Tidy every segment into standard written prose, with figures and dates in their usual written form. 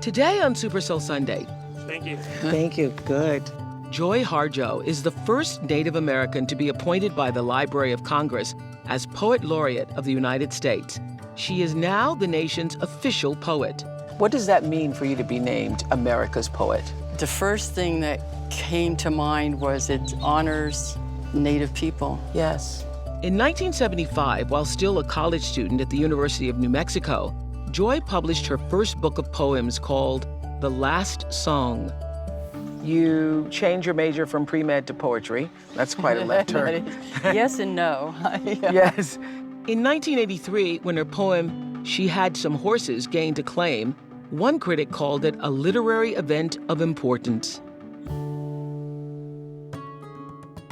Today on Super Soul Sunday. Thank you. Thank you. Good. Joy Harjo is the first Native American to be appointed by the Library of Congress as Poet Laureate of the United States. She is now the nation's official poet. What does that mean for you to be named America's poet? The first thing that came to mind was it honors Native people. Yes. In 1975, while still a college student at the University of New Mexico, Joy published her first book of poems called The Last Song. You changed your major from pre-med to poetry. That's quite a left turn. Yes and no. Yeah. Yes. In 1983, when her poem She Had Some Horses gained acclaim, one critic called it a literary event of importance.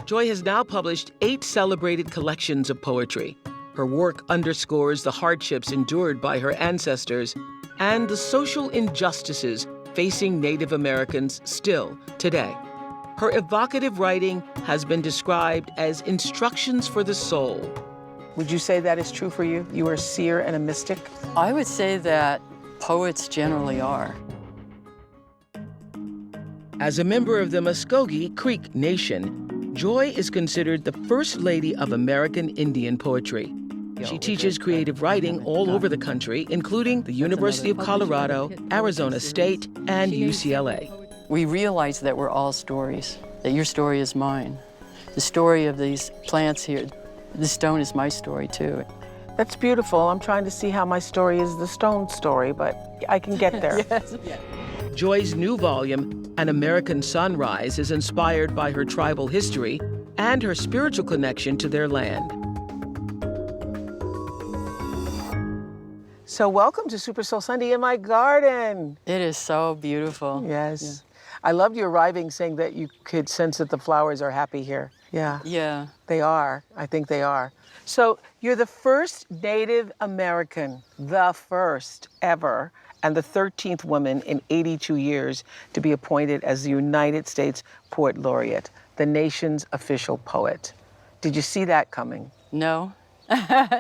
Joy has now published 8 celebrated collections of poetry. Her work underscores the hardships endured by her ancestors and the social injustices facing Native Americans still today. Her evocative writing has been described as instructions for the soul. Would you say that is true for you? You are a seer and a mystic? I would say that poets generally are. As a member of the Muskogee Creek Nation, Joy is considered the First Lady of American Indian poetry. She teaches creative writing all over the country, including the University of Colorado, Arizona State, and UCLA. We realize that we're all stories, that your story is mine. The story of these plants here, the stone is my story too. That's beautiful. I'm trying to see how my story is the stone story, but I can get there. Yes. Joy's new volume, An American Sunrise, is inspired by her tribal history and her spiritual connection to their land. So welcome to Super Soul Sunday in my garden. It is so beautiful. Yes. Yeah. I loved you arriving saying that you could sense that the flowers are happy here. Yeah. Yeah. They are. I think they are. So you're the first Native American, the first ever, and the 13th woman in 82 years to be appointed as the United States Poet Laureate, the nation's official poet. Did you see that coming? No.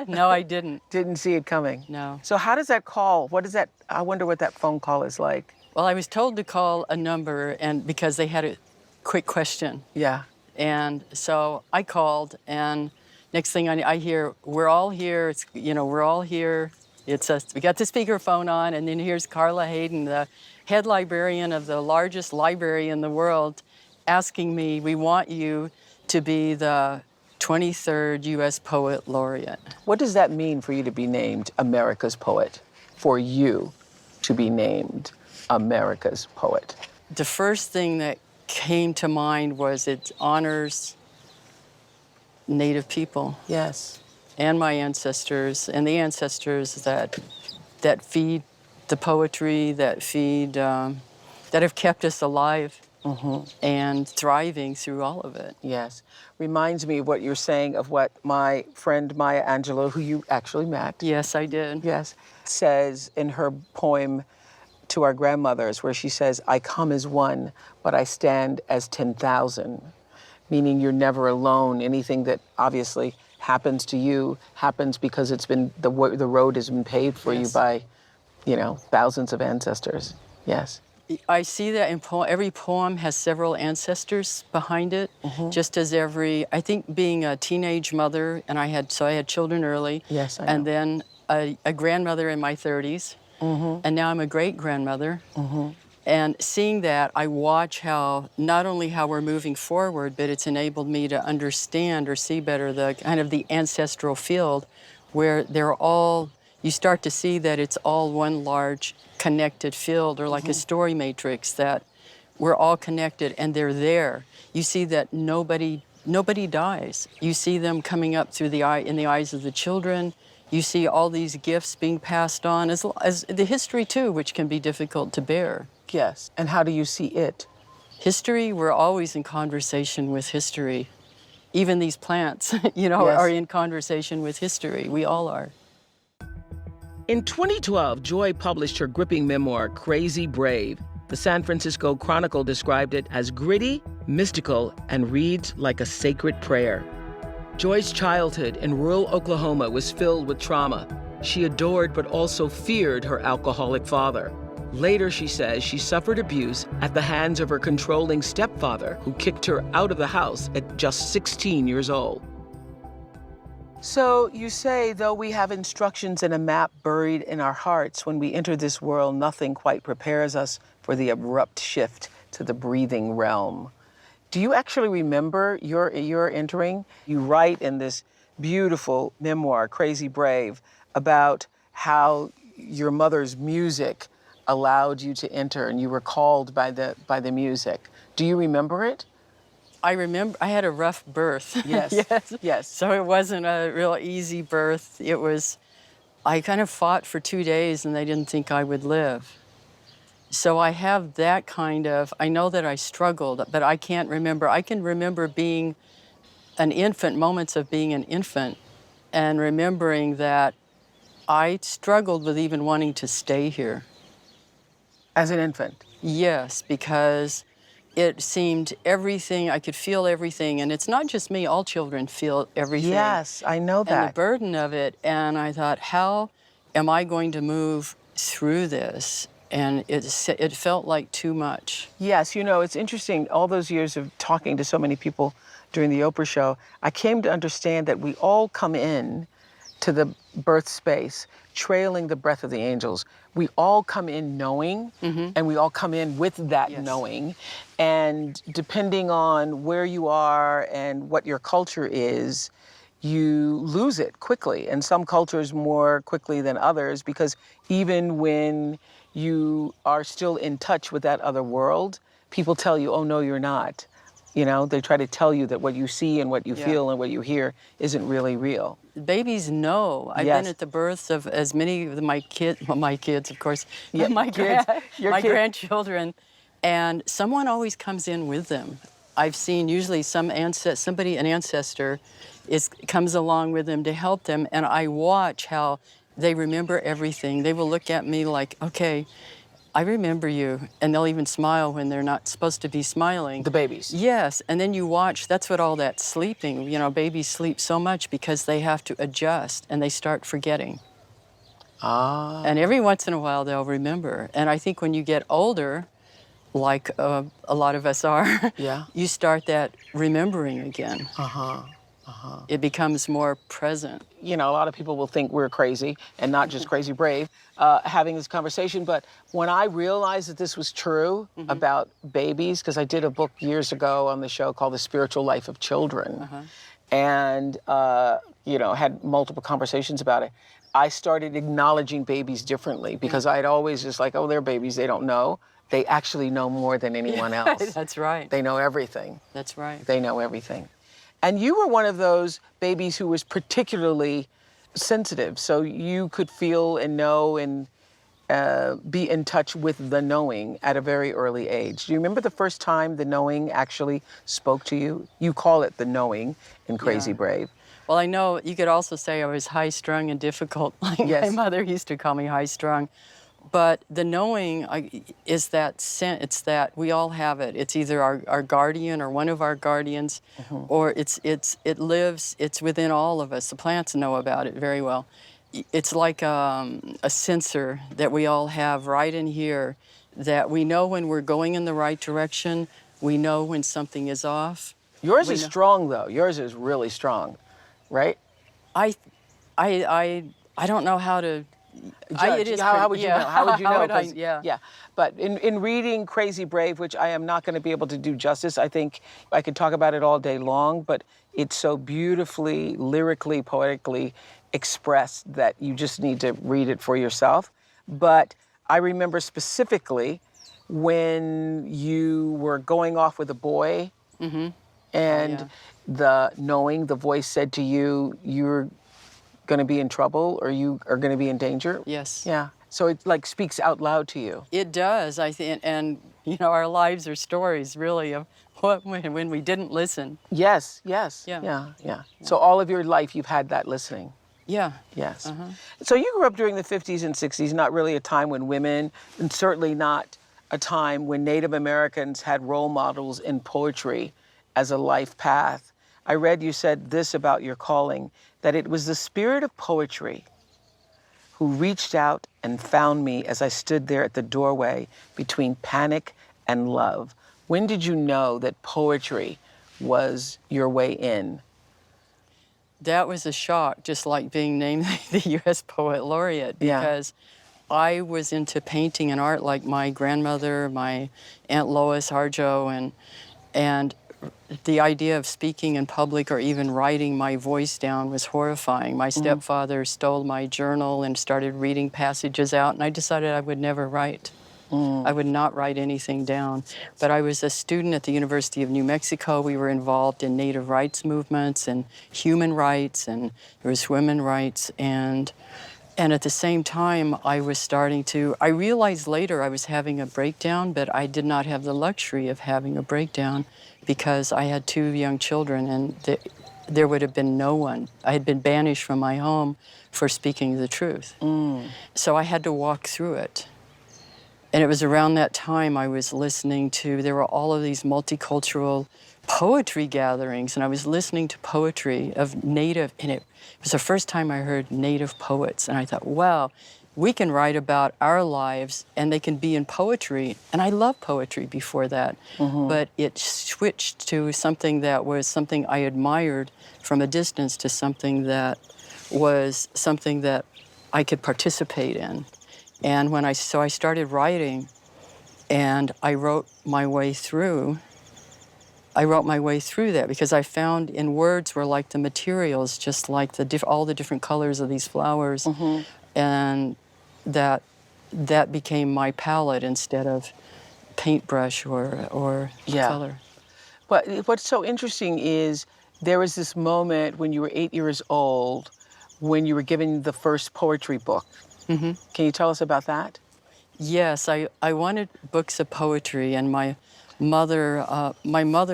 No, I didn't. Didn't see it coming? No. So how does that call, what is that, I wonder what that phone call is like. Well, I was told to call a number and because they had a quick question. Yeah. And so I called, and next thing I hear, we're all here. It's, we're all here. It's us. We got the speakerphone on, and then here's Carla Hayden, the head librarian of the largest library in the world, asking me, we want you to be the 23rd U.S. Poet Laureate. What does that mean for you to be named America's poet? For you to be named America's poet? The first thing that came to mind was it honors Native people. Yes. And my ancestors, and the ancestors that feed the poetry, that feed, that have kept us alive and thriving through all of it. Yes. Reminds me of what you're saying of what my friend Maya Angelou, who you actually met. Yes, I did. Yes. Says in her poem to our grandmothers, where she says, I come as one, but I stand as 10,000. Meaning you're never alone. Anything that obviously happens to you happens because it's been, the road has been paved for you by, thousands of ancestors. Yes. I see that in every poem has several ancestors behind it, just as I think being a teenage mother, and I had children early. Yes, I know. And then a grandmother in my 30s, and now I'm a great-grandmother. And seeing that, I watch not only how we're moving forward, but it's enabled me to understand or see better the ancestral field where you start to see that it's all one large connected field, or like a story matrix, that we're all connected and they're there. You see that nobody dies. You see them coming up through in the eyes of the children. You see all these gifts being passed on, as the history too, which can be difficult to bear. Yes. And how do you see it? History, we're always in conversation with history. Even these plants, are in conversation with history. We all are. In 2012, Joy published her gripping memoir, Crazy Brave. The San Francisco Chronicle described it as gritty, mystical, and reads like a sacred prayer. Joy's childhood in rural Oklahoma was filled with trauma. She adored but also feared her alcoholic father. Later, she says she suffered abuse at the hands of her controlling stepfather, who kicked her out of the house at just 16 years old. So you say, though we have instructions and a map buried in our hearts, when we enter this world, nothing quite prepares us for the abrupt shift to the breathing realm. Do you actually remember your entering? You write in this beautiful memoir, Crazy Brave, about how your mother's music allowed you to enter, and you were called by the music. Do you remember it? I remember I had a rough birth. Yes. Yes. Yes. So it wasn't a real easy birth. I kind of fought for 2 days and they didn't think I would live. So I have that I know that I struggled, but I can't remember. I can remember being an infant, moments of being an infant, and remembering that I struggled with even wanting to stay here. As an infant? Yes, because it seemed everything, I could feel everything, and it's not just me, all children feel everything. Yes, I know that. And the burden of it, and I thought, how am I going to move through this? And it felt like too much. Yes, it's interesting, all those years of talking to so many people during the Oprah show, I came to understand that we all come in to the birth space, trailing the breath of the angels. We all come in knowing, and we all come in with that knowing. And depending on where you are and what your culture is, you lose it quickly. And some cultures more quickly than others, because even when you are still in touch with that other world, people tell you, oh, no, you're not. They try to tell you that what you see and what you feel and what you hear isn't really real. Babies know. I've been at the births of as many of my kids, of course, my grandchildren, and someone always comes in with them. I've seen usually an ancestor comes along with them to help them, and I watch how they remember everything. They will look at me like, okay, I remember you, and they'll even smile when they're not supposed to be smiling. The babies. Yes, and then you watch, that's what all that sleeping, babies sleep so much because they have to adjust and they start forgetting. Ah. And every once in a while they'll remember. And I think when you get older, like a lot of us are, you start that remembering again. It becomes more present. A lot of people will think we're crazy, and not just crazy brave, having this conversation. But when I realized that this was true about babies, because I did a book years ago on the show called The Spiritual Life of Children, and, had multiple conversations about it, I started acknowledging babies differently, because I'd always just like, oh, they're babies, they don't know. They actually know more than anyone else. That's right. They know everything. That's right. They know everything. And you were one of those babies who was particularly sensitive, so you could feel and know and be in touch with the knowing at a very early age. Do you remember the first time the knowing actually spoke to you? You call it the knowing in Crazy Brave. Well, I know you could also say I was high-strung and difficult. Like my mother used to call me high-strung. But the knowing is it's that we all have it. It's either our guardian or one of our guardians, or it lives, it's within all of us. The plants know about it very well. It's like a sensor that we all have right in here, that we know when we're going in the right direction. We know when something is off. Yours is strong, though. Yours is really strong, right? I don't know how to judge. How would you know? How would you know? Yeah. But in reading Crazy Brave, which I am not going to be able to do justice, I think I could talk about it all day long, but it's so beautifully, lyrically, poetically expressed that you just need to read it for yourself. But I remember specifically when you were going off with a boy, and the knowing, the voice said to you, you're going to be in trouble, or you are going to be in danger? Yes. Yeah. So it like speaks out loud to you. It does, I think, and our lives are stories really of when we didn't listen. Yes. Yeah. So all of your life you've had that listening. Yeah. Yes. So you grew up during the 50s and 60s, not really a time when women, and certainly not a time when Native Americans had role models in poetry as a life path. I read you said this about your calling, that it was the spirit of poetry who reached out and found me as I stood there at the doorway between panic and love. When did you know that poetry was your way in? That was a shock, just like being named the U.S. Poet Laureate, because I was into painting and art like my grandmother, my Aunt Lois Harjo, and the idea of speaking in public or even writing my voice down was horrifying. My stepfather stole my journal and started reading passages out, and I decided I would never write. I would not write anything down. But I was a student at the University of New Mexico. We were involved in native rights movements and human rights, and there was women's rights. And at the same time, I realized later I was having a breakdown, but I did not have the luxury of having a breakdown because I had 2 young children, and there would have been no one. I had been banished from my home for speaking the truth. So I had to walk through it. And it was around that time I was listening to, there were all of these multicultural poetry gatherings, and I was listening to poetry of Native, and it was the first time I heard Native poets, and I thought, wow, we can write about our lives, and they can be in poetry. And I loved poetry before that, but it switched to something that was something I admired from a distance to something that was something that I could participate in. And I started writing, and I wrote my way through that because I found in words were like the materials, just like all the different colors of these flowers, and that became my palette instead of paintbrush or color. But what's so interesting is there was this moment when you were 8 years old when you were given the first poetry book. Can you tell us about that? Yes, I wanted books of poetry, and my mother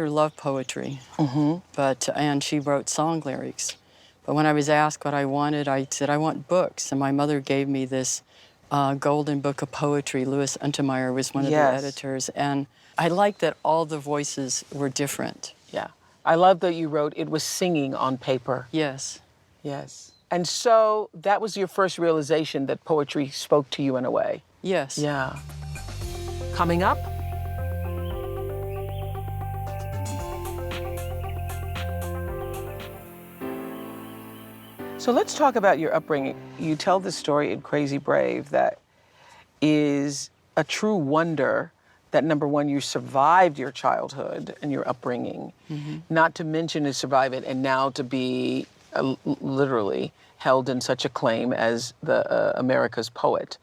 loved poetry, and she wrote song lyrics. But when I was asked what I wanted, I said, I want books. And my mother gave me this golden book of poetry. Louis Untermeyer was one of the editors. And I liked that all the voices were different. Yeah. I love that you wrote, it was singing on paper. Yes. Yes. And so that was your first realization that poetry spoke to you in a way. Yes. Yeah. Coming up, So let's talk about your upbringing. You tell this story in Crazy Brave that is a true wonder that, number one, you survived your childhood and your upbringing, not to mention to survive it and now to be literally held in such acclaim as the America's poet.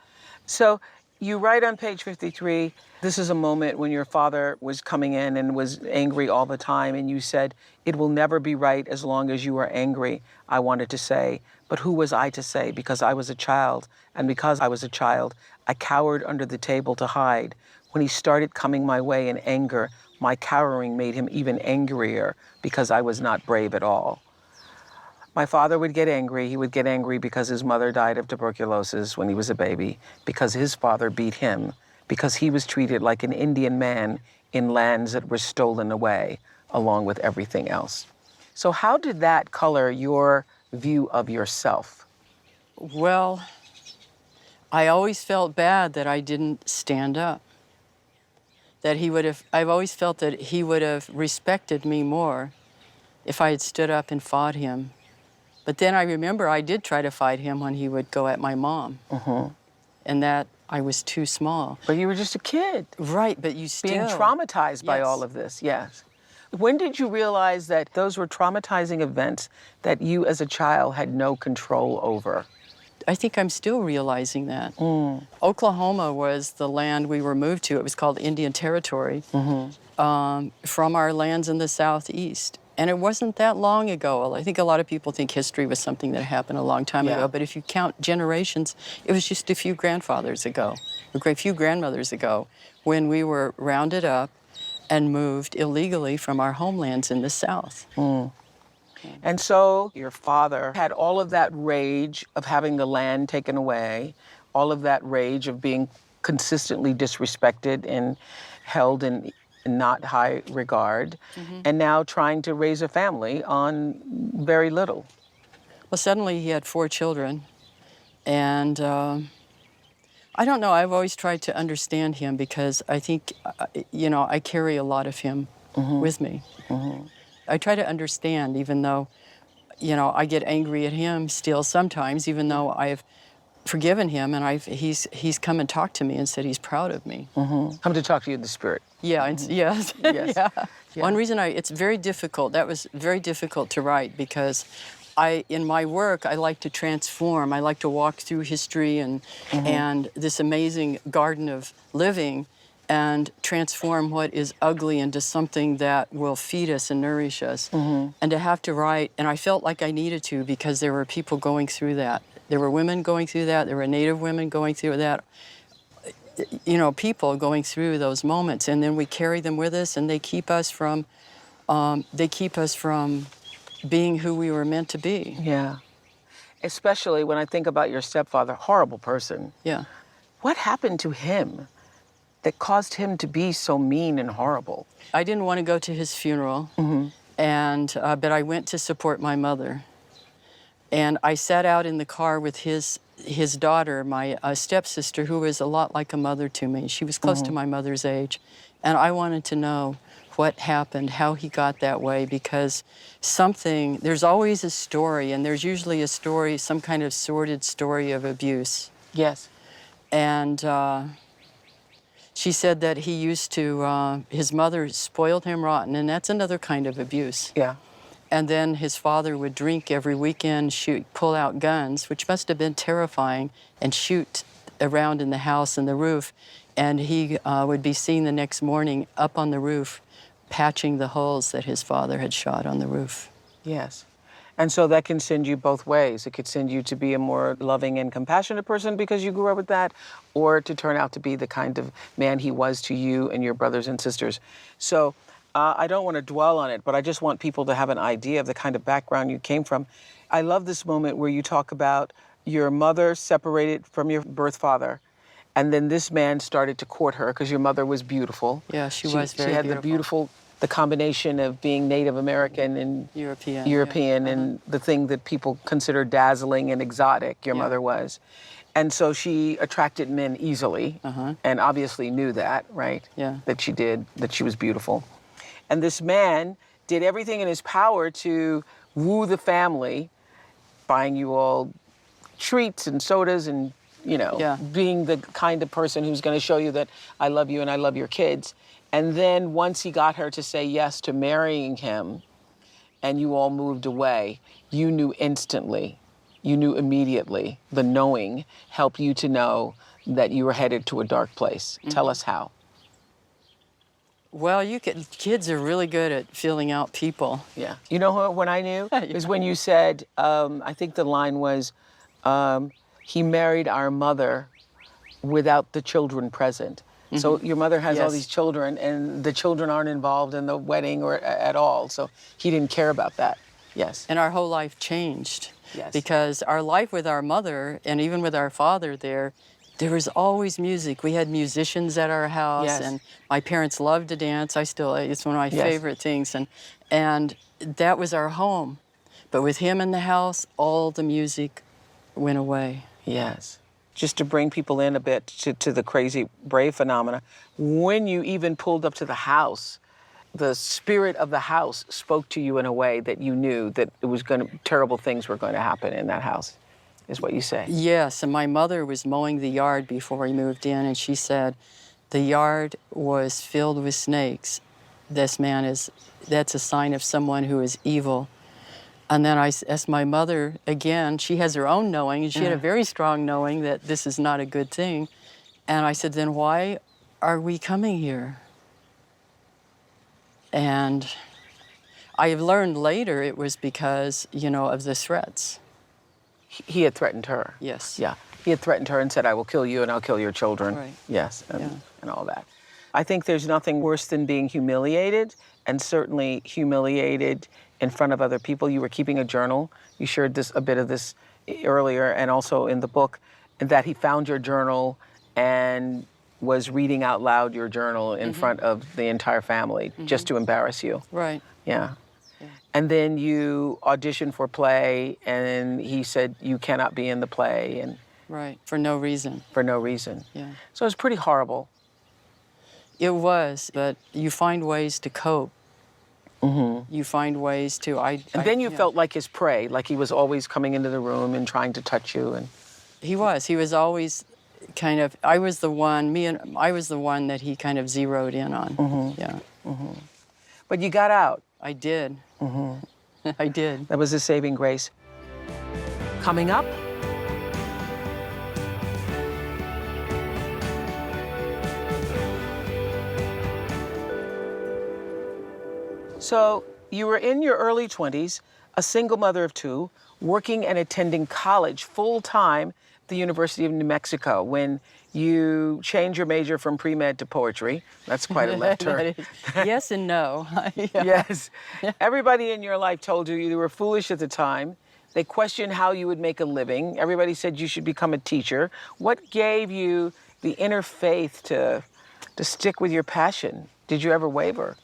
So you write on page 53, this is a moment when your father was coming in and was angry all the time, and you said, it will never be right as long as you are angry, I wanted to say. But who was I to say? Because I was a child, and because I was a child, I cowered under the table to hide. When he started coming my way in anger, my cowering made him even angrier because I was not brave at all. My father would get angry. He would get angry because his mother died of tuberculosis when he was a baby, because his father beat him, because he was treated like an Indian man in lands that were stolen away, along with everything else. So how did that color your view of yourself? Well, I always felt bad that I didn't stand up. I've always felt that he would have respected me more if I had stood up and fought him. But then I remember I did try to fight him when he would go at my mom. And that I was too small. But you were just a kid. Right, but you still... Being traumatized by all of this, yes. When did you realize that those were traumatizing events that you as a child had no control over? I think I'm still realizing that. Oklahoma was the land we were moved to. It was called Indian Territory, from our lands in the southeast. And it wasn't that long ago. I think a lot of people think history was something that happened a long time ago, but if you count generations, it was just a few grandfathers ago, a few grandmothers ago, when we were rounded up and moved illegally from our homelands in the South. And so your father had all of that rage of having the land taken away, all of that rage of being consistently disrespected and held in not high regard, and now trying to raise a family on very little. Well, suddenly he had 4 children, And I don't know, I've always tried to understand him because I think, I carry a lot of him with me. I try to understand, even though, I get angry at him still sometimes, even though I've forgiven him, and he's come and talked to me and said he's proud of me. Come to talk to you in the spirit. Yeah, yes. Yes. Yeah. Yeah. One reason it's very difficult, that was very difficult to write because in my work, I like to transform. I like to walk through history and this amazing garden of living and transform what is ugly into something that will feed us and nourish us. And to have to write, and I felt like I needed to because there were people going through that. There were women going through that. There were Native women going through that. People going through those moments, and then we carry them with us, and they keep us from being who we were meant to be. Yeah. Especially when I think about your stepfather, horrible person. Yeah. What happened to him that caused him to be so mean and horrible? I didn't want to go to his funeral, but I went to support my mother. And I sat out in the car with his daughter, my stepsister, who was a lot like a mother to me. She was close to my mother's age. And I wanted to know what happened, how he got that way, because there's always a story, and there's usually a story, some kind of sordid story of abuse. Yes. And she said that he used to, his mother spoiled him rotten, and that's another kind of abuse. Yeah. And then his father would drink every weekend, pull out guns, which must have been terrifying, and shoot around in the house and the roof. And he would be seen the next morning up on the roof, patching the holes that his father had shot on the roof. Yes. And so that can send you both ways. It could send you to be a more loving and compassionate person because you grew up with that, or to turn out to be the kind of man he was to you and your brothers and sisters. So I don't want to dwell on it, but I just want people to have an idea of the kind of background you came from. I love this moment where you talk about your mother separated from your birth father, and then this man started to court her because your mother was beautiful. Yeah, she was very She had beautiful. the combination of being Native American and European, and the thing that people consider dazzling and exotic, your mother was. And so she attracted men easily, and obviously knew that, right? Yeah. That she was beautiful. And this man did everything in his power to woo the family, buying you all treats and sodas and, being the kind of person who's going to show you that I love you and I love your kids. And then once he got her to say yes to marrying him and you all moved away, you knew instantly, you knew immediately. The knowing helped you to know that you were headed to a dark place. Tell us how. Well, kids are really good at feeling out people. Yeah. You know when I knew? It was when you said, I think the line was, he married our mother without the children present. So your mother has all these children, and the children aren't involved in the wedding or at all. So he didn't care about that. Yes. And our whole life changed. Yes. Because our life with our mother, and even with our father there was always music. We had musicians at our house, and my parents loved to dance. It's one of my favorite things. And that was our home. But with him in the house, all the music went away. Yes. Just to bring people in a bit to the crazy brave phenomena, when you even pulled up to the house, the spirit of the house spoke to you in a way that you knew that terrible things were going to happen in that house, is what you say. Yes, and my mother was mowing the yard before we moved in, and she said the yard was filled with snakes. That's a sign of someone who is evil. And then I asked my mother again, she has her own knowing, and she had a very strong knowing that this is not a good thing. And I said, then why are we coming here? And I learned later it was because, of the threats. He had threatened her. Yes. Yeah. He had threatened her and said, I will kill you and I'll kill your children. Right. Yes, and all that. I think there's nothing worse than being humiliated, and certainly humiliated in front of other people. You were keeping a journal. You shared a bit of this earlier, and also in the book, that he found your journal and was reading out loud your journal in front of the entire family just to embarrass you. Right. Yeah. And then you auditioned for play, and he said, you cannot be in the play. And Right, for no reason. for no reason. Yeah. So it's pretty horrible. It was, but you find ways to cope. You find ways to, And then you yeah. felt like his prey, like he was always coming into the room and trying to touch you. And He was always kind of, I was the one that he kind of zeroed in on. Yeah, but you got out. I did. I did. That was a saving grace. Coming up, So you were in your early 20s, a single mother of two, working and attending college full-time at the University of New Mexico when you changed your major from pre-med to poetry. That's quite a left turn. Yes and no. Yeah. Yes. Everybody in your life told you you were foolish at the time. They questioned how you would make a living. Everybody said you should become a teacher. What gave you the inner faith to stick with your passion? Did you ever waver?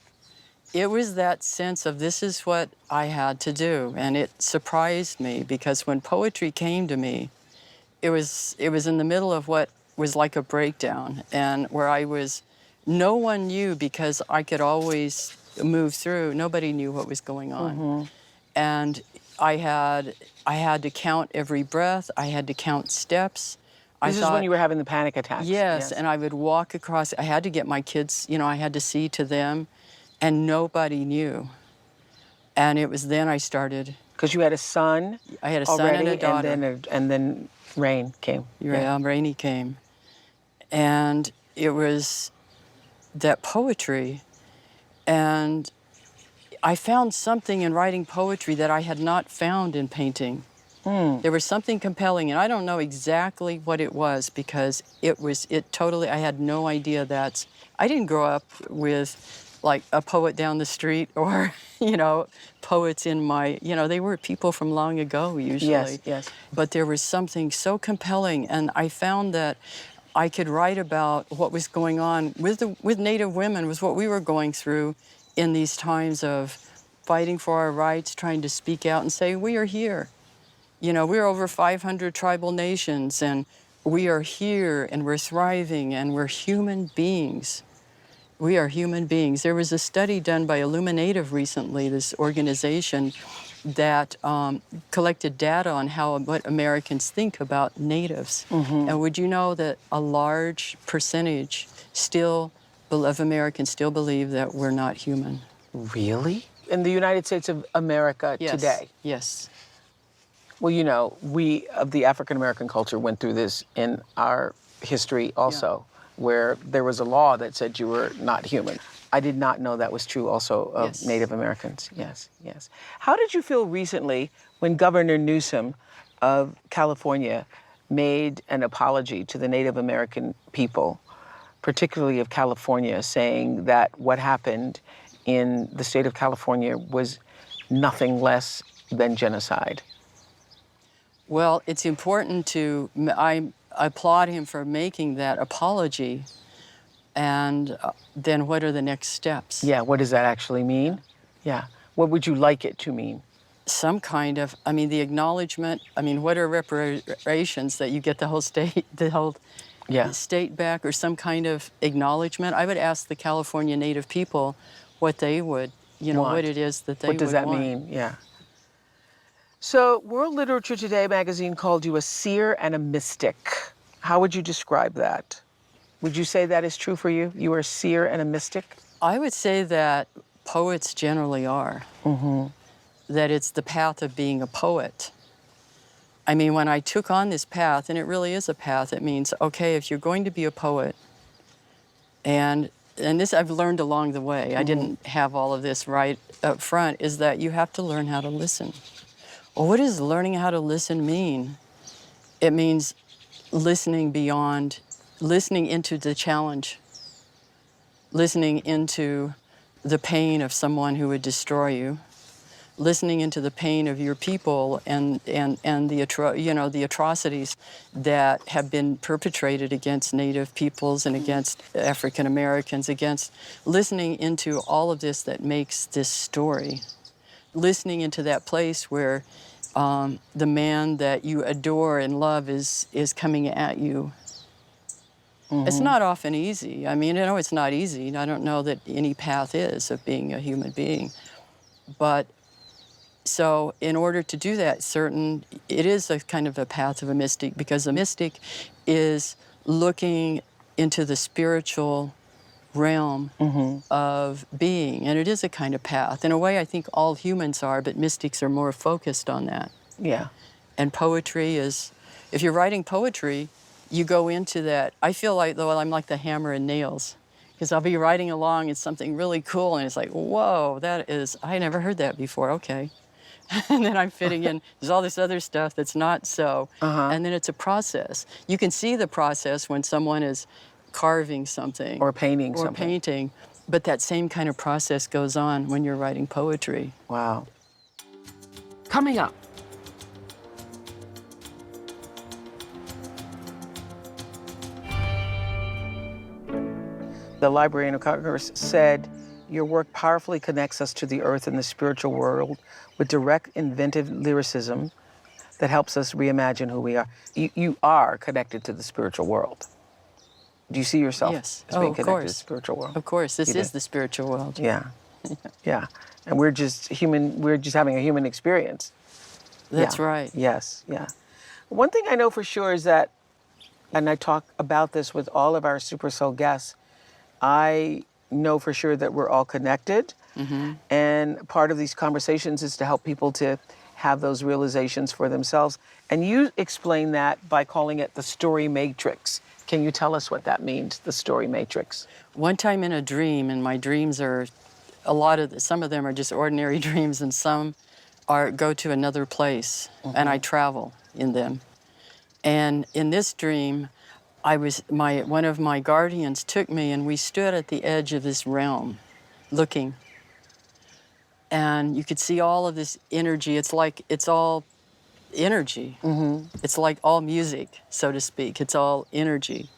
It was that sense of this is what I had to do, and it surprised me because when poetry came to me, it was in the middle of what was like a breakdown, and where no one knew because I could always move through. Nobody knew what was going on, and I had to count every breath. I had to count steps. This is when you were having the panic attacks. Yes, and I would walk across. I had to get my kids. I had to see to them. And nobody knew. And it was then I started. Because you had a son. I had a already, son and a daughter. And then rain came. Rainy came. And it was that poetry. And I found something in writing poetry that I had not found in painting. There was something compelling, and I don't know exactly what it was because I had no idea I didn't grow up with like a poet down the street or, poets in my, they were people from long ago usually. Yes. But there was something so compelling, and I found that I could write about what was going on with Native women, was what we were going through in these times of fighting for our rights, trying to speak out and say, we are here. We're over 500 tribal nations, and we are here, and we're thriving, and we're human beings. We are human beings. There was a study done by Illuminative recently, this organization that collected data on what Americans think about natives. And would you know that a large percentage of Americans still believe that we're not human? Really? In the United States of America today? Yes. Well, we of the African American culture went through this in our history also, where there was a law that said you were not human. I did not know that was true also of Native Americans. Yes. How did you feel recently when Governor Newsom of California made an apology to the Native American people, particularly of California, saying that what happened in the state of California was nothing less than genocide? Well, it's important I applaud him for making that apology. And then what are the next steps? Yeah, what does that actually mean? Yeah. What would you like it to mean? Some kind of, the acknowledgement. What are reparations that you get the whole state, state back, or some kind of acknowledgement? I would ask the California Native people what they would, what it is that they would want. What does that mean? Yeah. So World Literature Today magazine called you a seer and a mystic. How would you describe that? Would you say that is true for you? You are a seer and a mystic? I would say that poets generally are. That it's the path of being a poet. When I took on this path, and it really is a path, it means, okay, if you're going to be a poet, and this I've learned along the way, I didn't have all of this right up front, is that you have to learn how to listen. Well, what does learning how to listen mean? It means listening into the challenge, listening into the pain of someone who would destroy you, listening into the pain of your people and the atrocities that have been perpetrated against Native peoples and against African Americans, listening into all of this that makes this story, listening into that place where the man that you adore and love is coming at you. It's not often easy. I mean, I know it's not easy. I don't know that any path is of being a human being. But so in order to do that, it is a kind of a path of a mystic, because a mystic is looking into the spiritual realm of being, and it is a kind of path. In a way, I think all humans are, but mystics are more focused on that. Yeah. And poetry is, if you're writing poetry, you go into that. I feel like, though, I'm like the hammer and nails, because I'll be writing along, it's something really cool, and it's like, whoa, I never heard that before, okay. And then I'm fitting in, there's all this other stuff that's not so. And then it's a process. You can see the process when someone is carving something. Or painting or something. painting. But that same kind of process goes on when you're writing poetry. Wow. Coming up, The Librarian of Congress said, your work powerfully connects us to the earth and the spiritual world with direct, inventive lyricism that helps us reimagine who we are. You are connected to the spiritual world. Do you see yourself Yes. as being of connected to the course. spiritual world? Of course, this You is do. the spiritual world. Yeah. Yeah. And we're just having a human experience. That's Yeah. right. Yes, yeah. One thing I know for sure is that, and I talk about this with all of our Super Soul guests, I know for sure that we're all connected. And part of these conversations is to help people to have those realizations for themselves. And you explain that by calling it the story matrix. Can you tell us what that means, the story matrix? One time in a dream, and my dreams are, some of them are just ordinary dreams, and some go to another place, and I travel in them. And in this dream, one of my guardians took me, and we stood at the edge of this realm, looking. And you could see all of this energy. It's like it's all energy. It's like all music, so to speak. It's all energy,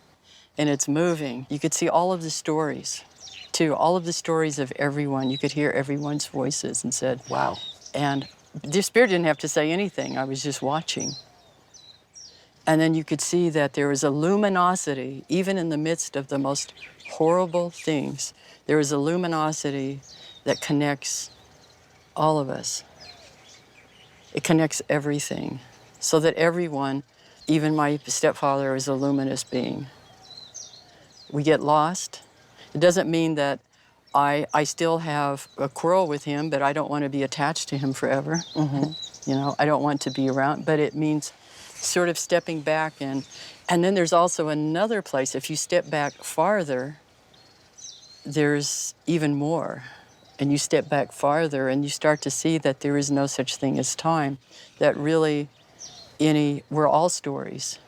and it's moving. You could see all of the stories, too, all of the stories of everyone. You could hear everyone's voices and said, Wow. And the spirit didn't have to say anything. I was just watching. And then you could see that there was a luminosity, even in the midst of the most horrible things. There is a luminosity that connects all of us. It connects everything, so that everyone, even my stepfather, is a luminous being. We get lost. It doesn't mean that I still have a quarrel with him, but I don't want to be attached to him forever. You know, I don't want to be around, but it means sort of stepping back. And then there's also another place. If you step back farther, there's even more. And you step back farther and you start to see that there is no such thing as time, that really we're all stories.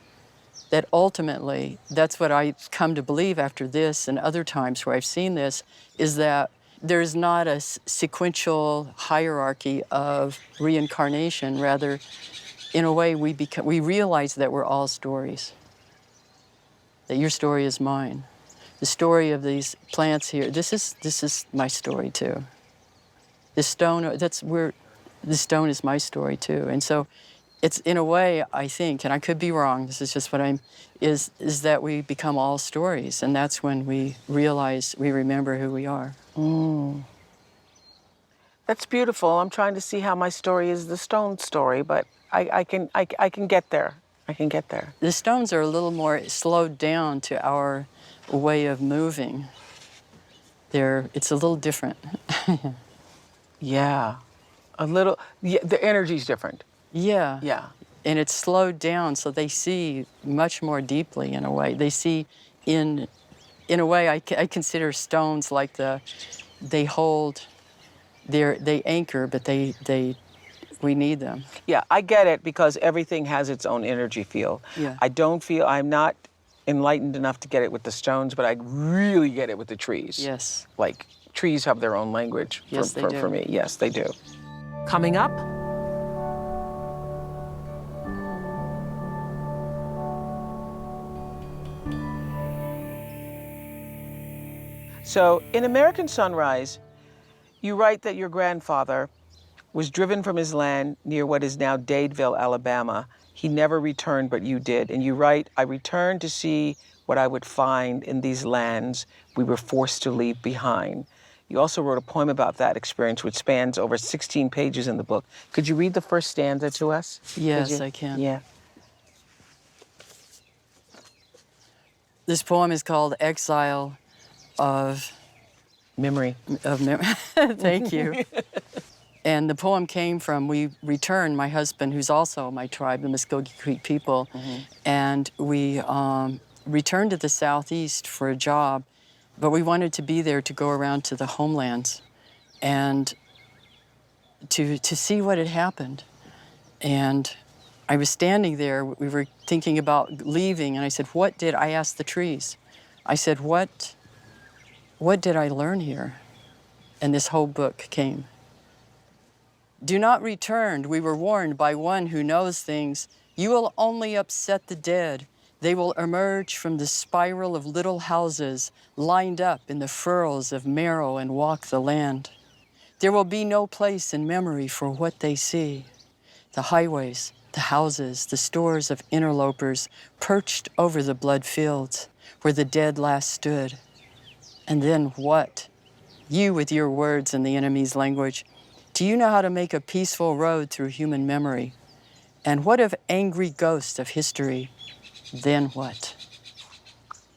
That ultimately, that's what I've come to believe after this and other times where I've seen this, is that there's not a sequential hierarchy of reincarnation. Rather, in a way, we realize that we're all stories. That your story is mine. The story of these plants here, this is my story too. The stone, the stone is my story too. And so it's, in a way, I think, and I could be wrong, this is just what is that we become all stories, and that's when we realize, we remember who we are. That's beautiful. I'm trying to see how my story is the stone story, but I can get there. I can get there. The stones are a little more slowed down to our way of moving. It's a little different. Yeah, a little. Yeah, the energy's different. Yeah. Yeah. And it's slowed down, so they see much more deeply, in a way. They see in a way, I consider stones like they hold, they anchor, but we need them. Yeah, I get it, because everything has its own energy field. Yeah. I'm not enlightened enough to get it with the stones, but I really get it with the trees. Yes. Like, trees have their own language Yes, they do. for me. Yes, they do. coming up, So in American Sunrise, you write that your grandfather was driven from his land near what is now Dadeville, Alabama. He never returned, but you did. And you write, I returned to see what I would find in these lands we were forced to leave behind. You also wrote a poem about that experience, which spans over 16 pages in the book. Could you read the first stanza to us? Yes, I can. Yeah. This poem is called Exile of Memory. Memory. Thank you. And the poem came from, we returned, my husband, who's also my tribe, the Muskogee Creek people, and we returned to the Southeast for a job, but we wanted to be there to go around to the homelands and to see what had happened. And I was standing there, we were thinking about leaving, and I said, I asked the trees, I said, what did I learn here? And this whole book came. Do not return, we were warned by one who knows things. You will only upset the dead. They will emerge from the spiral of little houses lined up in the furrows of marrow and walk the land. There will be no place in memory for what they see. The highways, the houses, the stores of interlopers perched over the blood fields where the dead last stood. And then what? You with your words in the enemy's language. Do you know how to make a peaceful road through human memory? And what of angry ghosts of history? Then what?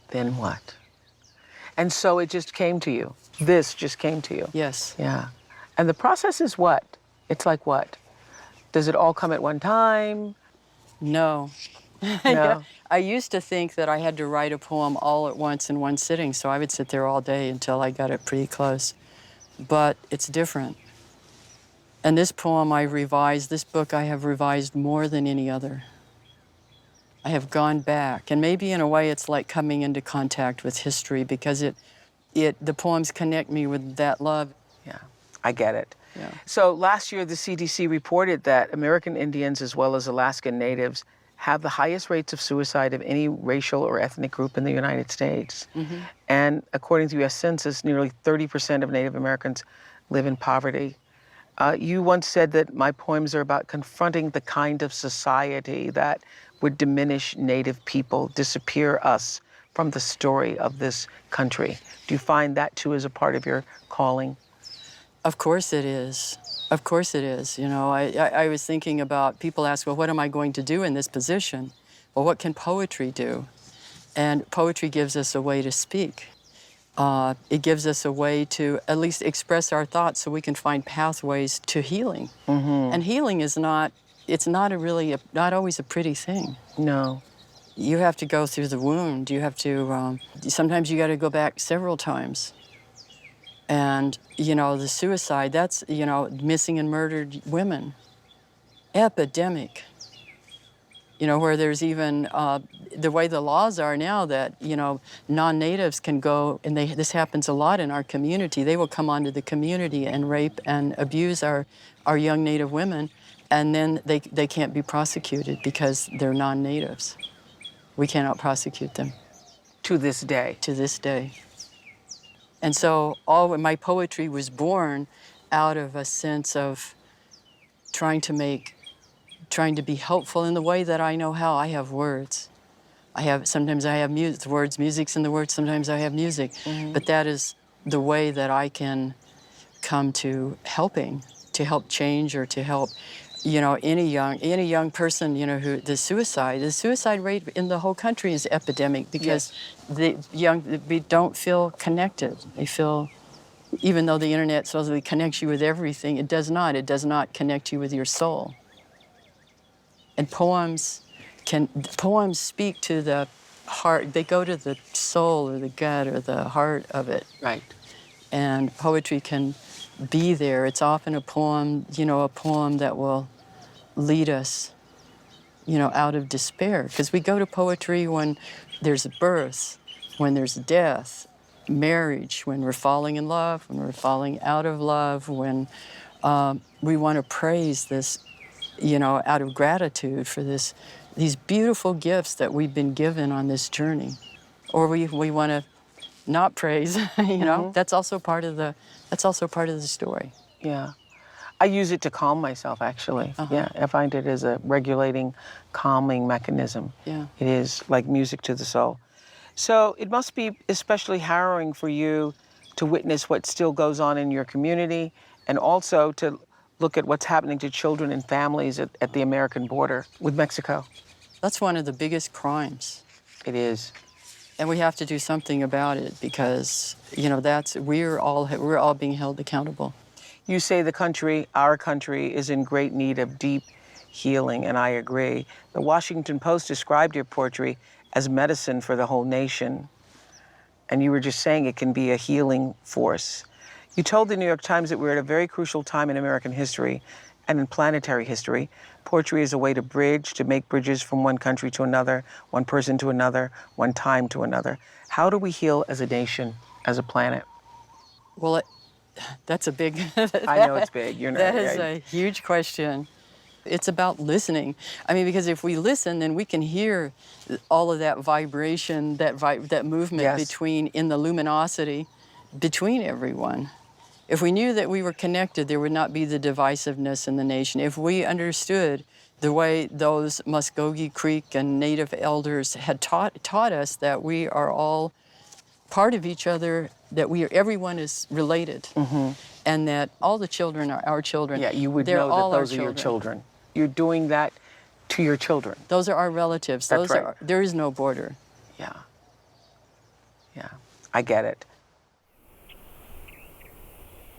Then what? And so it just came to you. This just came to you. Yes. Yeah. And the process is what? It's like what? Does it all come at one time? No. No. I used to think that I had to write a poem all at once in one sitting, so I would sit there all day until I got it pretty close. But it's different. And this poem I revised, this book I have revised more than any other. I have gone back, and maybe in a way it's like coming into contact with history because the poems connect me with that love. Yeah, I get it. Yeah. So last year, the CDC reported that American Indians as well as Alaskan Natives have the highest rates of suicide of any racial or ethnic group in the United States. And according to U.S. Census, nearly 30% of Native Americans live in poverty. You once said that my poems are about confronting the kind of society that would diminish Native people, disappear us from the story of this country. Do you find that too is a part of your calling? Of course it is. Of course it is. You know, I was thinking about, people ask, well, what am I going to do in this position? Well, what can poetry do? And poetry gives us a way to speak. It gives us a way to at least express our thoughts so we can find pathways to healing. And healing is not always a pretty thing. No. You have to go through the wound. You have to, sometimes you got to go back several times. And, you know, the suicide, that's, you know, missing and murdered women. Epidemic. You know, where there's even, the way the laws are now that, you know, non-natives can go, and this happens a lot in our community, they will come onto the community and rape and abuse our young Native women, and then they can't be prosecuted because they're non-natives. We cannot prosecute them. To this day. To this day. And so all my poetry was born out of a sense of trying to be helpful in the way that I know how. I have words. Sometimes I have words, music's in the words, sometimes I have music. But that is the way that I can come to helping, to help change or to help, you know, any young person, you know, the suicide rate in the whole country is epidemic because we don't feel connected. They feel, even though the internet supposedly connects you with everything, it does not. It does not connect you with your soul. And poems speak to the heart. They go to the soul or the gut or the heart of it. Right. And poetry can be there. It's often a poem, you know, a poem that will lead us, you know, out of despair. Because we go to poetry when there's a birth, when there's death, marriage, when we're falling in love, when we're falling out of love, when we want to praise this, you know, out of gratitude for these beautiful gifts that we've been given on this journey. Or we want to not praise, you know, that's also part of the story. Yeah. I use it to calm myself, actually. Yeah, I find it as a regulating, calming mechanism. Yeah. It is like music to the soul. So it must be especially harrowing for you to witness what still goes on in your community, and also to look at what's happening to children and families at the American border with Mexico. That's one of the biggest crimes. It is. And we have to do something about it because, you know, we're all being held accountable. You say the country, our country, is in great need of deep healing, and I agree. The Washington Post described your poetry as medicine for the whole nation. And you were just saying it can be a healing force. You told the New York Times that we're at a very crucial time in American history and in planetary history. Poetry is a way to bridge, to make bridges from one country to another, one person to another, one time to another. How do we heal as a nation, as a planet? Well, that's a big... I know it's big. You're not, that is a huge question. It's about listening. I mean, because if we listen, then we can hear all of that vibration, that movement between, in the luminosity between everyone. If we knew that we were connected, there would not be the divisiveness in the nation. If we understood the way those Muskogee Creek and Native elders had taught us that we are all part of each other, that everyone is related, and that all the children are our children. Yeah, you would know that those are your children. You're doing that to your children. Those are our relatives. That's right. There is no border. Yeah. Yeah, I get it.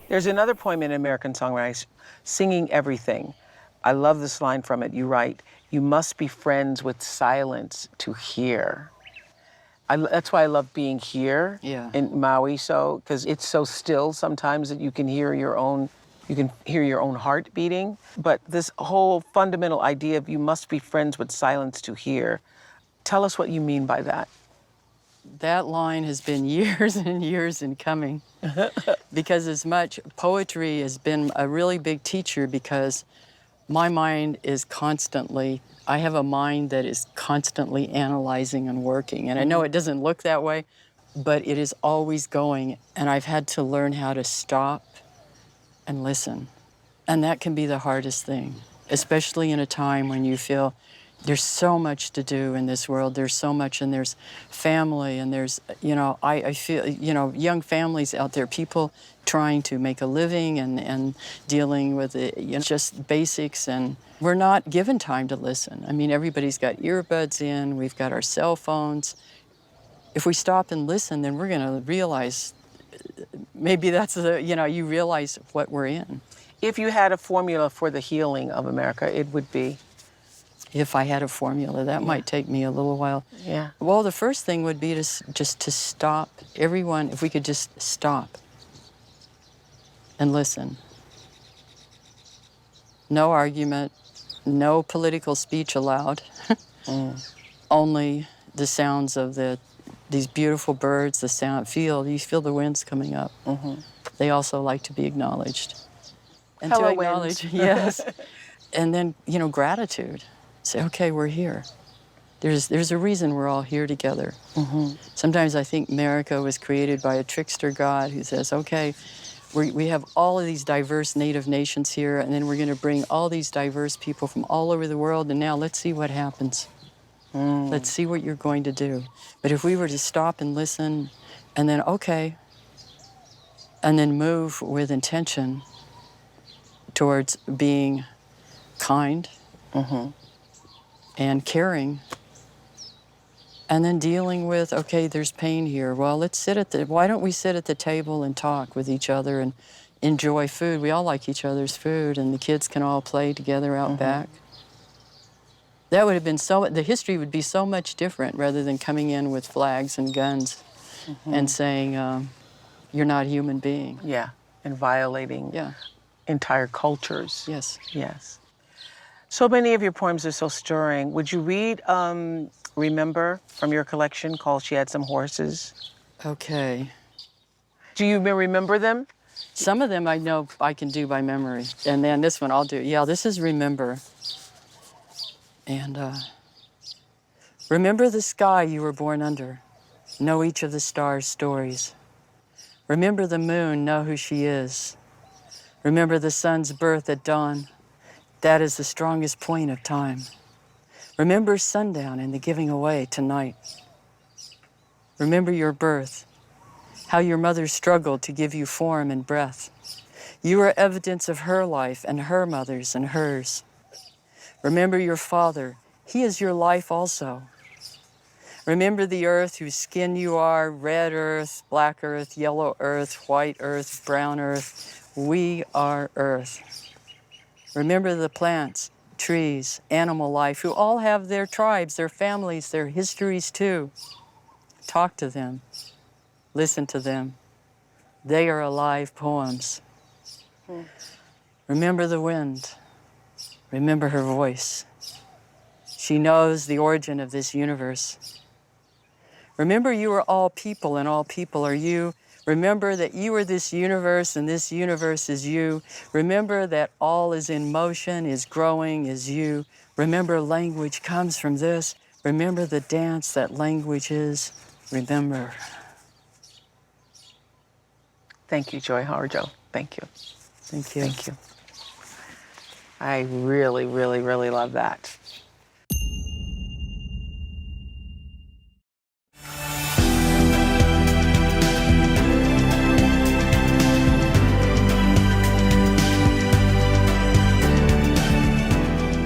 There's another poem in American Songwriters, Singing Everything. I love this line from it. You write, "You must be friends with silence to hear." That's why I love being here in Maui, because it's so still sometimes that you can hear your own heart beating. But this whole fundamental idea of you must be friends with silence to hear. Tell us what you mean by that. That line has been years and years in coming because poetry has been a really big teacher, because my mind is I have a mind that is constantly analyzing and working. And I know it doesn't look that way, but it is always going. And I've had to learn how to stop and listen. And that can be the hardest thing, especially in a time when you feel there's so much to do in this world. There's so much, and there's family, and there's, I feel, young families out there, people trying to make a living and dealing with just basics, and we're not given time to listen. I mean, everybody's got earbuds in, we've got our cell phones. If we stop and listen, then we're gonna realize, maybe that's you realize what we're in. If you had a formula for the healing of America, it would be? If I had a formula, that might take me a little while. Yeah. Well, the first thing would be just to stop. Everyone, if we could just stop and listen. No argument, no political speech allowed. Only the sounds of these beautiful birds, you feel the winds coming up. They also like to be acknowledged. And Hello, to acknowledge, winds. yes. And then, gratitude. Say, okay, we're here. There's a reason we're all here together. Sometimes I think America was created by a trickster God who says, okay, we have all of these diverse native nations here, and then we're going to bring all these diverse people from all over the world, and now let's see what happens. Let's see what you're going to do. But if we were to stop and listen, and then, okay, and then move with intention towards being kind, and caring, and then dealing with, okay, there's pain here. Well, why don't we sit at the table and talk with each other and enjoy food? We all like each other's food, and the kids can all play together out back. That would have been the history would be so much different, rather than coming in with flags and guns and saying, you're not a human being. Yeah, and violating entire cultures. Yes. Yes. So many of your poems are so stirring. Would you read Remember from your collection called She Had Some Horses? Okay. Do you remember them? Some of them I know I can do by memory. And then this one I'll do. Yeah, this is Remember. And remember the sky you were born under. Know each of the stars' stories. Remember the moon, know who she is. Remember the sun's birth at dawn. That is the strongest point of time. Remember sundown and the giving away tonight. Remember your birth, how your mother struggled to give you form and breath. You are evidence of her life and her mother's and hers. Remember your father. He is your life also. Remember the earth whose skin you are, red earth, black earth, yellow earth, white earth, brown earth. We are earth. Remember the plants, trees, animal life, who all have their tribes, their families, their histories too. Talk to them. Listen to them. They are alive poems. Remember the wind. Remember her voice. She knows the origin of this universe. Remember you are all people and all people are you. Remember that you are this universe and this universe is you. Remember that all is in motion, is growing, is you. Remember language comes from this. Remember the dance that language is. Remember. Thank you, Joy Harjo. Thank you. Thank you. Thank you. I really, really, really love that.